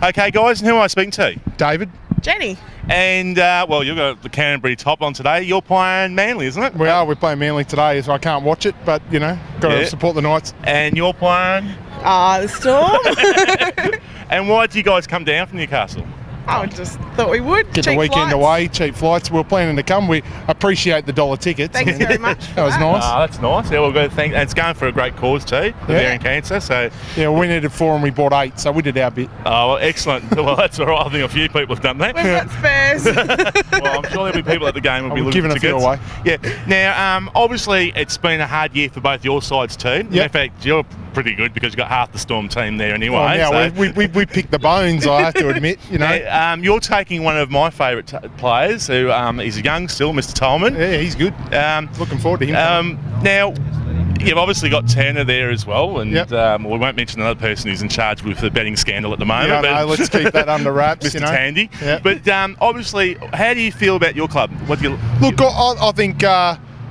Okay, guys, and who am I speaking to? David. Jenny. And, well, you've got the Canterbury top on today. You're playing Manly, isn't it? We are. We're playing Manly today, so I can't watch it, but, you know, got to support the Knights. And you're playing? The Storm. And why did you guys come down from Newcastle? I just thought we would. Get the weekend away, cheap flights. We're planning to come. We appreciate the $1 tickets. Thanks very much. That was nice. That's nice. Yeah, we'll go. And it's going for a great cause too, ovarian cancer. So yeah, we needed 4 and we bought 8, so we did our bit. Oh, well, excellent. Well, that's all right. I think a few people have done that. We've got spares. Well, I'm sure there'll be people at the game who'll be looking giving for a few tickets. away. Yeah. Now, obviously, it's been a hard year for both your sides too. Yep. In fact, you're pretty good because you've got half the Storm team there anyway. Well, now we picked the bones, I have to admit. You know, you're taking one of my favourite players, who is young still, Mr. Tolman. Yeah, he's good. Looking forward to him. Now, you've obviously got Turner there as well, and Yep. we won't mention another person who's in charge with the betting scandal at the moment. Yeah, but no, let's keep that under wraps. Mr. You know? Tandy. Yep. But obviously, how do you feel about your club? What do you Look, I think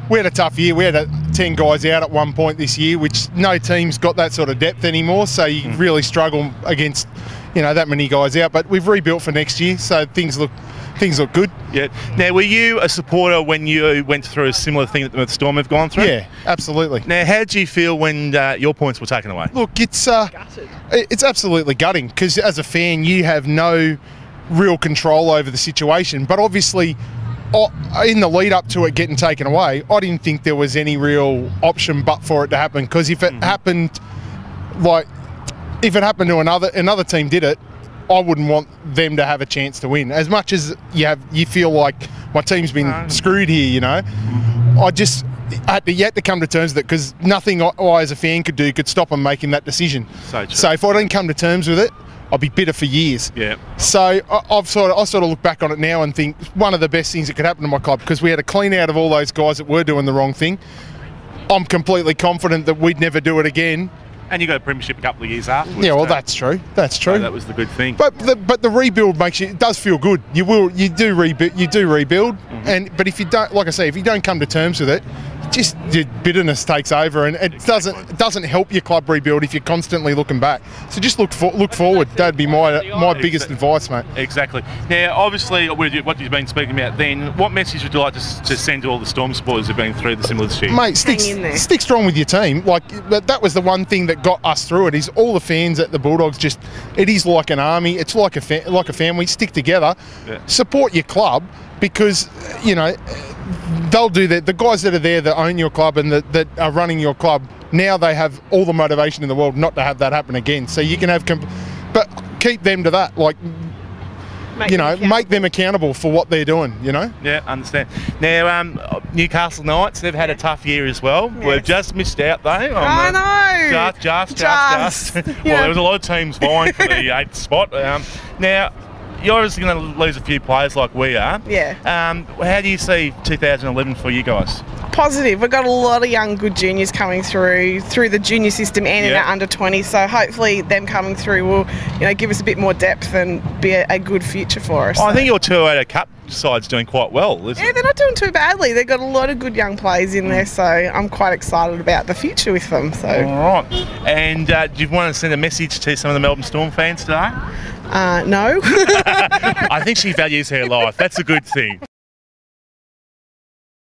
we had a tough year. We had 10 guys out at one point this year, which no team's got that sort of depth anymore, so you really struggle against, you know, that many guys out. But we've rebuilt for next year, so things look good. Yeah. Now, were you a supporter when you went through a similar thing that the Storm have gone through? Yeah, absolutely. Now, how did you feel when your points were taken away? Look, it's absolutely gutting because as a fan, you have no real control over the situation. But obviously, in the lead up to it getting taken away, I didn't think there was any real option but for it to happen. Because if it happened, if it happened to another team did it, I wouldn't want them to have a chance to win. As much as you feel like my team's been screwed here, you know, I had to come to terms with it because nothing I as a fan could stop them making that decision. So if I didn't come to terms with it, I'd be bitter for years. Yeah. So I sort of look back on it now and think one of the best things that could happen to my club, because we had a clean out of all those guys that were doing the wrong thing. I'm completely confident that we'd never do it again. And you got a premiership a couple of years afterwards. Yeah, well, that's true. That's true. So that was the good thing. But the rebuild it does feel good. You do rebuild, but if you don't, like I say, if you don't come to terms with it, just the bitterness takes over, and it doesn't help your club rebuild if you're constantly looking back. So just look forward. That'd be my biggest advice, mate. Exactly. Now, obviously, what you've been speaking about then, what message would you like to send to all the Storm supporters who've been through the similar shit? Mate, stick strong with your team. That was the one thing that got us through it. Is all the fans at the Bulldogs it is like an army. It's like a family. Stick together. Yeah. Support your club, because you know they'll do that. The guys that are there that own your club and that are running your club now, they have all the motivation in the world not to have that happen again. So you can have, but keep them to that. Make them accountable for what they're doing. You know. Yeah, understand. Now, Newcastle Knights, they've had a tough year as well. Yes. We've just missed out though. I know. Just. Well, there was a lot of teams vying for the 8th spot. Now, you're obviously going to lose a few players like we are. Yeah. How do you see 2011 for you guys? Positive. We've got a lot of young, good juniors coming through the junior system and in our under-20. So hopefully, them coming through will, give us a bit more depth and be a good future for us. I think your 208 Cup side's doing quite well, isn't it? Yeah, they're not doing too badly. They've got a lot of good young players in there, so I'm quite excited about the future with them. So. All right. And do you want to send a message to some of the Melbourne Storm fans today? No. I think she values her life. That's a good thing.